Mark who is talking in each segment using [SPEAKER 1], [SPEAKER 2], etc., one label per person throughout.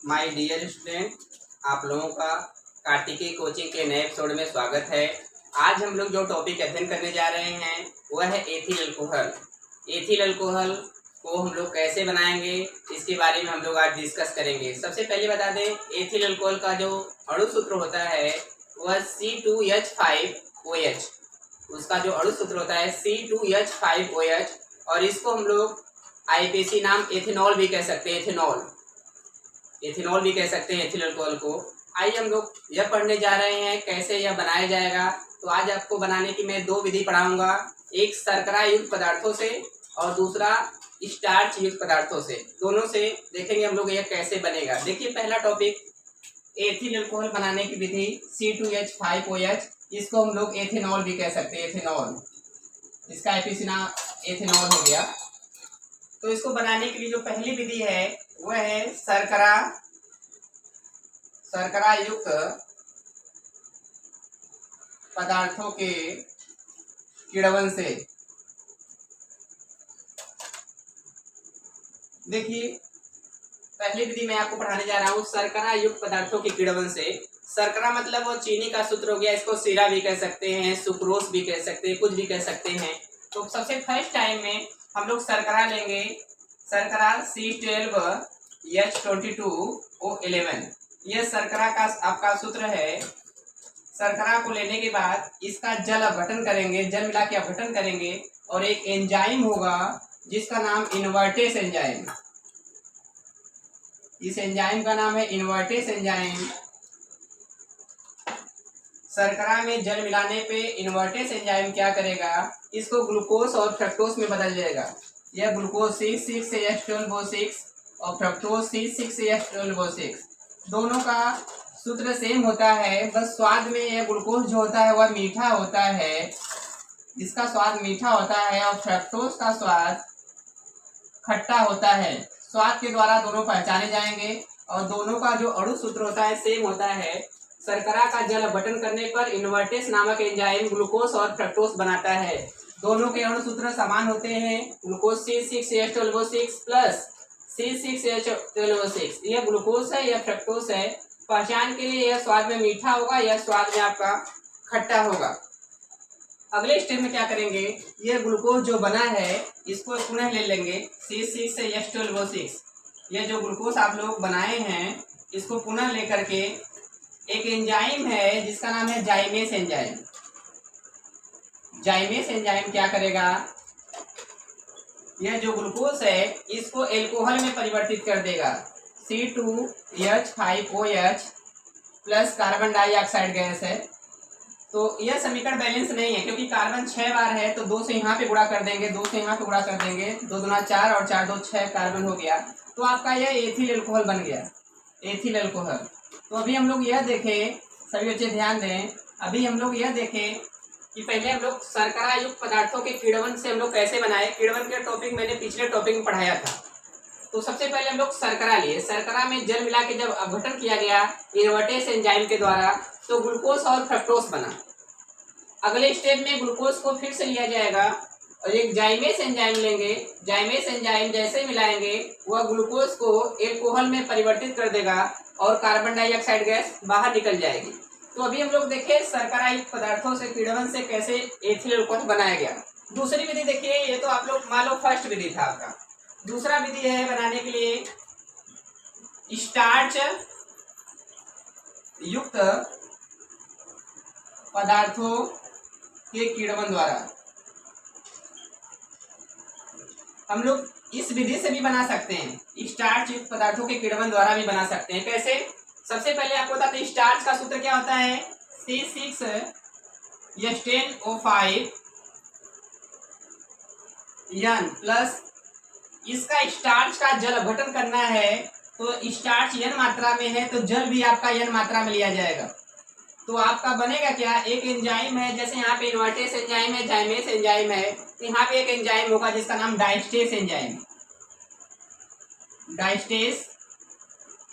[SPEAKER 1] My dear student, आप लोगों का कार्तिकेय कोचिंग के नए एपिसोड में स्वागत है। आज हम लोग जो टॉपिक अध्ययन करने जा रहे हैं वह है एथिल अल्कोहल। एथिल अल्कोहल को हम लोग कैसे बनाएंगे इसके बारे में हम लोग आज डिस्कस करेंगे। सबसे पहले बता दें, एथिल अल्कोहल का जो अणु सूत्र होता है वह C2H5OH। उसका जो अणु सूत्र होता है C2H5OH, और इसको हम लोग आईपीसी नाम एथेनॉल भी कह सकते हैं। एथेनॉल भी कह सकते हैं एथिल अल्कोहल को। आइए हम लोग यह पढ़ने जा रहे हैं कैसे यह बनाया जाएगा। तो आज आपको बनाने की मैं दो विधि पढ़ाऊंगा, एक शर्करा युक्त पदार्थों से और दूसरा स्टार्च युक्त पदार्थों से। दोनों से देखेंगे हम लोग यह कैसे बनेगा। देखिए, पहला टॉपिक एथिल अल्कोहल बनाने की विधि C2H5OH। इसको हम लोग एथेनॉल भी कह सकते हैं, एथेनॉल। इसका आईपीसी नाम एथेनॉल हो गया। तो इसको बनाने के लिए जो पहली विधि है वह है शर्करा युक्त पदार्थों के किण्वन से। देखिए, पहली विधि मैं आपको पढ़ाने जा रहा हूँ शर्करा युक्त पदार्थों के किण्वन से। शर्करा मतलब वो चीनी का सूत्र हो गया। इसको सीरा भी कह सकते हैं, सुक्रोस भी कह सकते हैं, कुछ भी कह सकते हैं। तो सबसे फर्स्ट टाइम में हम लोग शर्करा लेंगे, शर्करा C12H22O11। यह शर्करा का आपका सूत्र है। शर्करा को लेने के बाद इसका जल अपघटन करेंगे, जल मिला के अपघटन करेंगे, और एक एंजाइम होगा जिसका नाम इन्वर्टेस एंजाइम। इस एंजाइम का नाम है इन्वर्टेस एंजाइम। शर्करा में जल मिलाने पे इन्वर्टेस एंजाइम क्या करेगा, इसको ग्लूकोज और फ्रक्टोज में बदल जाएगा। यह ग्लूकोज C6H12O6 और फ्रक्टोज C6H12O6। दोनों का सूत्र सेम होता है, बस स्वाद में यह ग्लूकोज जो होता है वह मीठा होता है, इसका स्वाद मीठा होता है, और फ्रक्टोज का स्वाद खट्टा होता है। स्वाद के द्वारा दोनों पहचाने जाएंगे, और दोनों का जो अणु सूत्र होता है सेम होता है। शर्करा का जल अपघटन करने पर इन्वर्टेस नामक एंजाइम ग्लूकोज और फ्रक्टोज बनाता है। दोनों के अणु सूत्र समान होते हैं, ग्लूकोज C6H12O6 प्लस C6H12O6। यह ग्लूकोज है, यह फ्रक्टोज है। पहचान के लिए यह स्वाद में मीठा होगा, यह स्वाद में आपका खट्टा होगा। अगले स्टेप में क्या करेंगे, यह ग्लूकोज जो बना है इसको पुनः ले लेंगे C6H12O6। यह जो ग्लूकोज आप लोग बनाए हैं इसको पुनः लेकर के एक एंजाइम है जिसका नाम है जाइमेस एंजाइम। जाइमेस एंजाइम क्या करेगा, यह जो ग्लूकोज है इसको एल्कोहल में परिवर्तित कर देगा। C2H5OH plus carbon dioxide gas है। तो यह समीकरण बैलेंस नहीं है, क्योंकि कार्बन 6 बार है तो 2 से यहाँ पे गुणा कर देंगे, 2 से यहाँ पे गुणा कर देंगे, 2 दूना 4 और 4 2 6 कार्बन हो गया। तो आपका यह एथिल अल्कोहल बन गया, एथिल अल्कोहल। तो अभी हम लोग यह देखें, सभी बच्चे ध्यान दें, अभी हम लोग यह देखें कि पहले हम लोग शर्करा युक्त पदार्थों के किण्वन से हम लोग कैसे बनाए। किण्वन के टॉपिक मैंने पिछले टॉपिक में पढ़ाया था। तो सबसे पहले हम लोग शर्करा लिए, शर्करा में जल मिला के जब अपघटन किया गया इन्वर्टेस एंजाइम के द्वारा तो ग्लूकोज और फ्रक्टोज बना। अगले स्टेप में ग्लूकोज को फिर से लिया जाएगा और एक जाइमेस एंजाइम लेंगे। जाइमेस एंजाइम जैसे मिलाएंगे वह ग्लूकोज को एल्कोहल में परिवर्तित कर देगा और कार्बन डाइऑक्साइड गैस बाहर निकल जाएगी। तो अभी हम लोग देखें शर्करा युक्त पदार्थों से किण्वन से कैसे एथिल अल्कोहल बनाया गया। दूसरी विधि देखिए, ये तो आप लोग मान लो फर्स्ट विधि था आपका। दूसरा विधि है बनाने के लिए स्टार्च युक्त पदार्थों के किण्वन द्वारा। हम लोग इस विधि से भी बना सकते हैं, स्टार्च युक्त पदार्थों के किण्वन द्वारा भी बना सकते हैं। कैसे, सबसे पहले आपको बताते हैं स्टार्च का सूत्र क्या होता है, C6H10O5N प्लस इसका स्टार्च का जल अपघटन करना है तो स्टार्च N मात्रा में है तो जल भी आपका N मात्रा में लिया जाएगा। तो आपका बनेगा क्या, एक एंजाइम है, जैसे यहाँ पे इन्वर्टेस एंजाइम है, जाइमेस एंजाइम है, तो यहाँ पे एक एंजाइम होगा जिसका नाम डाइस्टेस एंजाइम। डाइस्टेस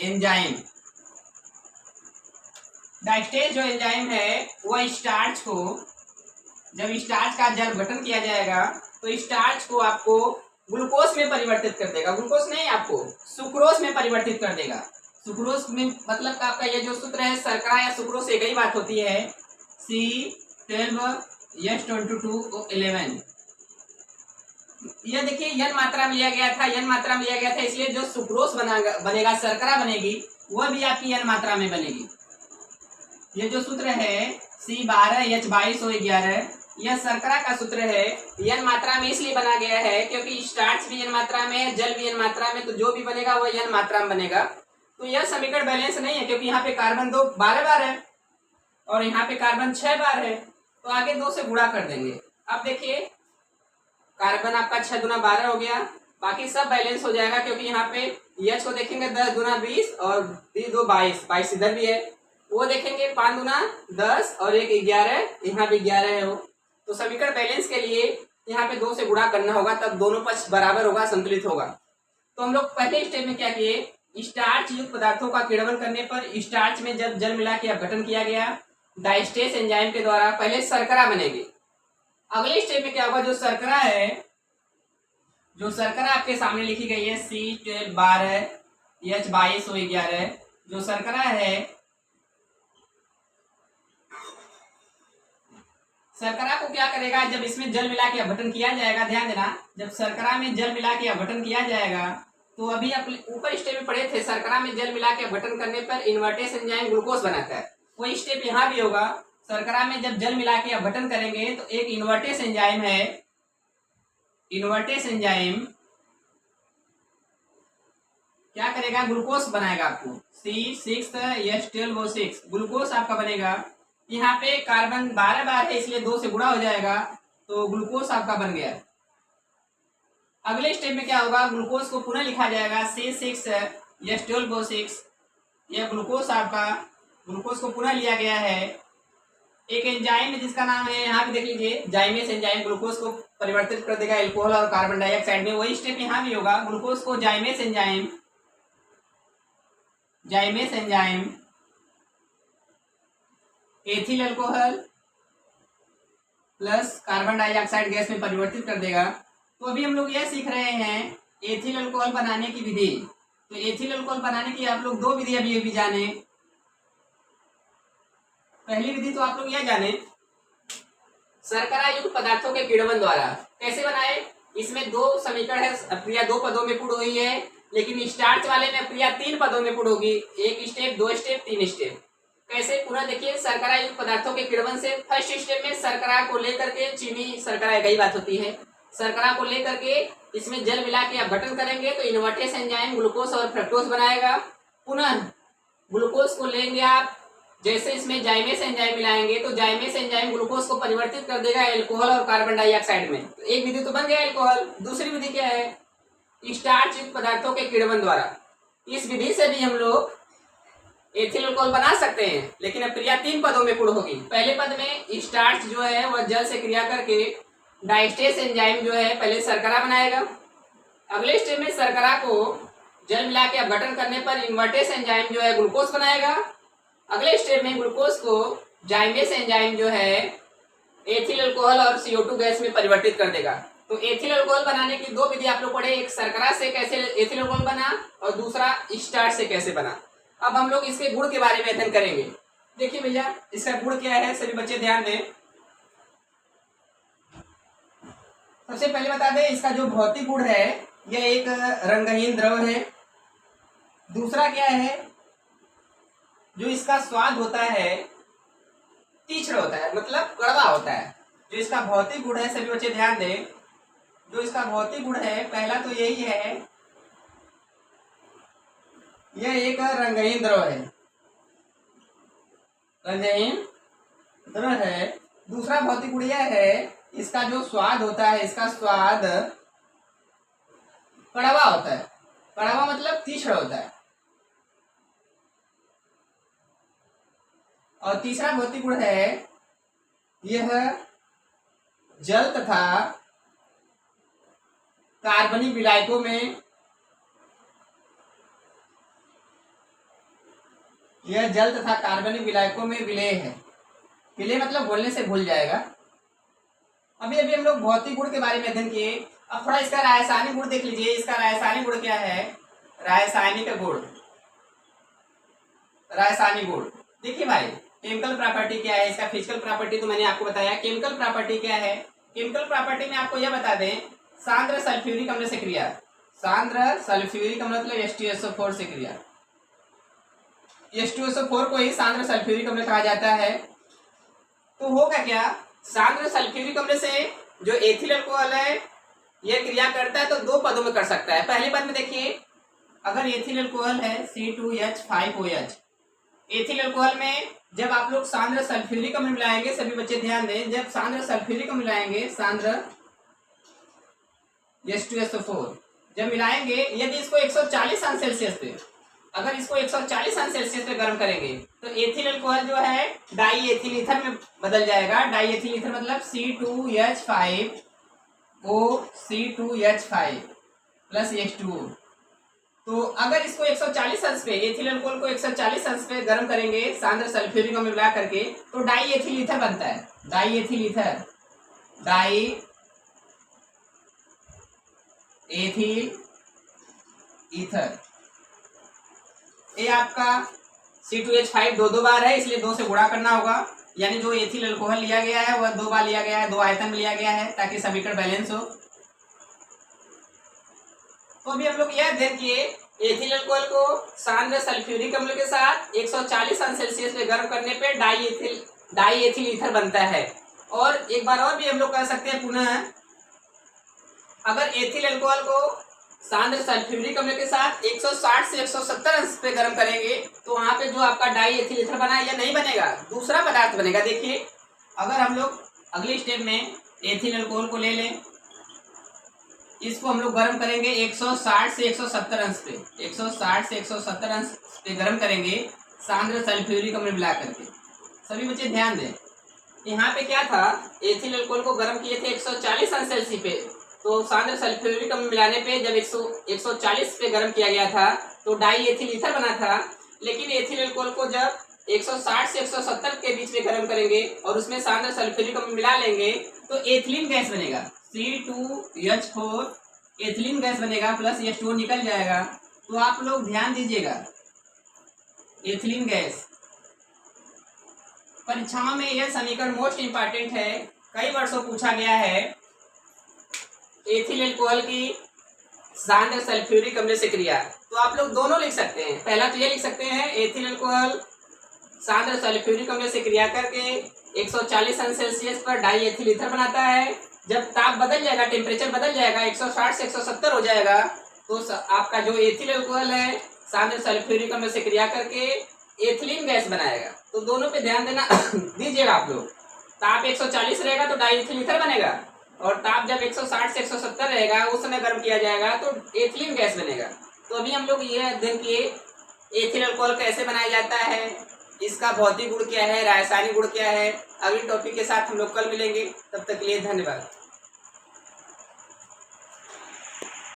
[SPEAKER 1] एंजाइम, डाइस्टेस जो एंजाइम है वह स्टार्च को, जब स्टार्च का जल अपघटन किया जाएगा तो स्टार्च को आपको ग्लूकोज में परिवर्तित कर देगा। ग्लूकोज नहीं, आपको सुक्रोज में परिवर्तित कर देगा। सुक्रोज में मतलब का आपका ये जो सूत्र है शर्करा या सुक्रोज एक ही बात होती है, C12H22O11। यह देखिए n मात्रा में लिया गया था, n मात्रा में लिया गया था, इसलिए जो सुक्रोज बनेगा शर्करा बनेगी वह भी आपकी n मात्रा में बनेगी। ये जो सूत्र है C12H22O11 यह शर्करा का सूत्र है। n मात्रा में इसलिए बना गया है क्योंकि स्टार्च भी n मात्रा में है, जल भी n मात्रा में, तो जो भी बनेगा वह n मात्रा में बनेगा। तो यह समीकरण बैलेंस नहीं है क्योंकि यहाँ पे कार्बन 12 बार है और यहाँ पे कार्बन 6 बार है, तो आगे 2 से गुणा कर देंगे। अब देखिए कार्बन आपका 6 दूना 12 हो गया, बाकी सब बैलेंस हो जाएगा क्योंकि यहाँ पे H को देखेंगे 10 दूना 20 और 2 22 इधर भी है, वो देखेंगे 5 दूना 10 और 1 11, यहाँ भी 11 है वो। तो समीकरण बैलेंस के लिए यहाँ पे 2 से गुणा करना होगा, तब दोनों पक्ष बराबर होगा, संतुलित होगा। तो हम लोग पहले स्टेप में क्या किए, स्टार्च युक्त पदार्थों का किण्वन करने पर स्टार्च में जब जल मिला के अपघटन किया गया डाइस्टेस एंजाइम के द्वारा, पहले शर्करा बनेगी। अगले स्टेप में क्या होगा, जो शर्करा है, जो शर्करा आपके सामने लिखी गई है C12H22O11, जो शर्करा है, शर्करा को क्या करेगा, जब इसमें जल मिला के अपघटन किया जाएगा, ध्यान देना, जब शर्करा में जल मिला के अपघटन किया जाएगा, तो अभी अपने ऊपर स्टेप में पढ़े थे, शर्करा में जल मिला के अपघटन करने पर इन्वर्टेस एंजाइम ग्लूकोज बनाता है, वही स्टेप यहाँ भी होगा। शर्करा में जब जल मिला के अपघटन करेंगे तो एक इन्वर्टेस एंजाइम है, इन्वर्टेस एंजाइम क्या करेगा, ग्लूकोज बनाएगा आपको, C6H12O6 ग्लूकोज आपका बनेगा। यहाँ पे कार्बन 12 बार है इसलिए 2 से गुणा हो जाएगा, तो ग्लूकोज आपका बन गया। अगले स्टेप में क्या होगा, ग्लूकोज को पुनः लिखा जाएगा C6H12O6, यह ग्लूकोज आपका, ग्लूकोज को पुनः लिया गया है। एक एंजाइम है जिसका नाम है, यहाँ भी देख लीजिए, जाइमेस एंजाइम ग्लूकोज को परिवर्तित कर देगा एल्कोहल और कार्बन डाइऑक्साइड में, वही स्टेप यहाँ भी होगा। ग्लूकोज को zymase enzyme ethyl alcohol plus carbon dioxide gas में परिवर्तित कर देगा। तो अभी हम लोग यह सीख रहे हैं एथिल अल्कोहल बनाने की विधि। तो एथिल अल्कोहल बनाने की आप लोग 2 विधि अभी जाने। पहली विधि तो आप लोग यह जाने, शर्करा युक्त पदार्थों के किण्वन द्वारा कैसे बनाए। इसमें 2 समीकरण है, अप्रिया 2 पदों में पूर्ण हुई है, लेकिन स्टार्च वाले में अप्रिया 3 पदों में पूर्ण होगी, 1 स्टेप 2 स्टेप 3 स्टेप। कैसे पूरा देखिए, शर्करा युक्त पदार्थों के किण्वन से फर्स्ट स्टेप में शर्करा को लेकर के, चीनी शर्करा एक ही बात होती है, शर्करा को लेकर के इसमें जल मिला के अपघटन करेंगे तो इन्वर्टेस एंजाइम ग्लूकोज और फ्रक्टोज बनाएगा। पुनः ग्लूकोज को लेंगे आप, जैसे इसमें जाइमेस एंजाइम मिलाएंगे तो जाइमेस एंजाइम ग्लूकोज को परिवर्तित कर देगा एल्कोहल और कार्बन डाइऑक्साइड में। तो एक विधि तो बन गया एल्कोहल। दूसरी विधि क्या है, स्टार्च युक्त पदार्थों के किण्वन द्वारा। इस विधि से भी हम लोग एथिल अल्कोहल बना सकते हैं, लेकिन अब क्रिया 3 पदों में पूर्ण होगी। पहले पद में स्टार्च जो है वह जल से क्रिया करके डाइस्टेस एंजाइम जो है पहले शर्करा बनाएगा। अगले स्टेप में शर्करा को जल मिला के अपघटन करने पर इन्वर्टेस एंजाइम जो है ग्लूकोज बनाएगा। अगले स्टेप में ग्लूकोज को जाइमेस एंजाइम जो है एथिल अल्कोहल और CO2 गैस में परिवर्तित कर देगा। तो एथिल अल्कोहल बनाने की 2 विधि आप लोग पढ़े, एक शर्करा से कैसे एथिल अल्कोहल बना और दूसरा स्टार्च से कैसे बना। अब हम लोग इसके गुण के बारे में अध्ययन करेंगे। देखिए भैया, इसका गुण क्या है, सभी बच्चे ध्यान दें। सबसे पहले बता दें, इसका जो भौतिक गुण है यह एक रंगहीन द्रव है। दूसरा क्या है, जो इसका स्वाद होता है तीक्ष्ण होता है, मतलब कड़वा होता है। जो इसका भौतिक गुण है, सभी बच्चे ध्यान दें, जो इसका भौतिक गुण है पहला तो यही है, यह एक रंगहीन द्रव है, रंगहीन द्रव है। दूसरा भौतिक गुण यह है, इसका जो स्वाद होता है, इसका स्वाद कड़वा होता है। कड़वा मतलब तीक्ष्ण होता है। और तीसरा भौतिक गुण है, यह जल तथा कार्बनिक विलायकों में, यह जल तथा कार्बनिक विलायकों में विलेय है। विलेय मतलब घोलने से घुल जाएगा। अभी हम लोग भौतिक गुण के बारे में अध्ययन किए। अब थोड़ा इसका रासायनिक गुण देख लीजिए। इसका रासायनिक गुण क्या है, रासायनिक गुण। रासायनिक गुण। देखिए भाई, केमिकल प्रॉपर्टी क्या है, इसका फिजिकल प्रॉपर्टी तो मैंने आपको बताया। केमिकल प्रॉपर्टी क्या है, केमिकल प्रॉपर्टी में आपको यह बता दें, सांद्र सल्फ्यूरिक अम्ल से क्रिया, सांद्र सल्फ्यूरिक अम्ल मतलब H2SO4 से क्रिया। H2SO4 को ही सांद्र सल्फ्यूरिक अम्ल कहा जाता है। तो होगा क्या, सांद्र सल्फ्यूरिक अम्ल से जो एथिल अल्कोहल है यह क्रिया करता है तो दो पदों में कर सकता है। पहले पद में देखिए, अगर एथिल अल्कोहल है C2H5OH, एथिल अल्कोहल में जब आप लोग सांद्र सल्फ्यूरिक अम्ल मिलाएंगे, सभी बच्चे ध्यान दें, जब सांद्र सल्फ्यूरिक अम्ल मिलाएंगे, सांद्र H2SO4 जब मिलाएंगे, यदि इसको 140 अंश सेल्सियस पे, अगर इसको 140 अंश सेल्सियस पे गर्म करेंगे तो एथिल अल्कोहल जो है डाई एथिल ईथर में बदल जाएगा। डाई एथिल ईथर मतलब C2H5O, प्लस H2O। तो अगर इसको 140 अंश पे, एथिल अल्कोहल को 140 अंश पे गर्म करेंगे सांद्र सल्फ्यूरिक अम्ल मिला करके, तो डाई एथिल ईथर बनता है। Die ethyl ether, die ethyl ether, ये आपका C2H5 दो बार है, इसलिए 2 से गुणा करना होगा। यानी जो एथिल अल्कोहल लिया गया है वह 2 बार लिया गया है, 2 आयतन में लिया गया है ताकि समीकरण बैलेंस हो। तो अभी हम लोग यह अध्ययन किए, एथिल अल्कोहल को सांद्र सल्फ्यूरिक अम्ल के साथ 140 अंश सेल्सियस पे गर्म करने पे डाई एथिल ईथर बनता है। और एक बार और भी हम लोग कह सकते हैं पुनः, अगर एथिल अल्कोहल को सांद्र सल्फ्यूरिक अम्ल के साथ 160 से 170 अंश पे गर्म करेंगे तो वहां पे जो आपका डाई एथिल ईथर बना है यह नहीं बनेगा, दूसरा पदार्थ बनेगा। देखिए, अगर हम लोग अगले स्टेप में एथिल अल्कोहल को ले लें, इसको हम लोग गर्म करेंगे 160 से 170 अंश पे, 160 से 170 अंश पे गर्म करेंगे सांद्र सल्फ्यूरिक अम्ल मिला करके। सभी बच्चे ध्यान दें, यहाँ पे क्या था, एथिल अल्कोहल को गर्म किए थे 140 अंश सेल्सियस पे, तो सांद्र सल्फ्यूरिक अम्ल मिलाने पे जब 140 पे गर्म किया गया था तो डाई एथिल ईथर बना था। लेकिन एथिल अल्कोहल को जब 160 से 170 के बीच में गर्म करेंगे और उसमें सांद्र सल्फ्यूरिक अम्ल मिला लेंगे तो एथिलीन गैस बनेगा, C2H4 एथिलीन गैस बनेगा, प्लस H2O निकल जाएगा। तो आप लोग ध्यान दीजिएगा, एथिलीन गैस परीक्षाओं में यह समीकरण मोस्ट इंपॉर्टेंट है, कई वर्षों पूछा गया है। एथिल अल्कोहल की सांद्र सल्फ्यूरिक अम्ल से क्रिया, तो आप लोग दोनों लिख सकते हैं। पहला तो ये लिख सकते हैं, एथिल अल्कोहल सांद्र सल्फ्यूरिक अम्ल से क्रिया करके 140 अंश सेल्सियस पर डाई एथिल ईथर बनाता है। जब ताप बदल जाएगा, टेम्परेचर बदल जाएगा, 160 से 170 हो जाएगा, तो आपका जो एथिल अल्कोहल है सांद्र सल्फ्यूरिक अम्ल से क्रिया करके एथिलीन गैस बनाएगा। तो दोनों पे ध्यान देना दीजिएगा आप लोग। ताप 140 रहेगा तो डाई एथिल ईथर बनेगा, और ताप जब 160 से 170 रहेगा उस समय गर्म किया जाएगा तो एथिलीन गैस बनेगा। तो अभी हम लोग ये अध्ययन किए एथिल अल्कोहल कैसे बनाया जाता है, इसका भौतिक गुण क्या है, रासायनिक गुण क्या है। अगले टॉपिक के साथ हम लोग कल मिलेंगे, तब तक के लिए धन्यवाद।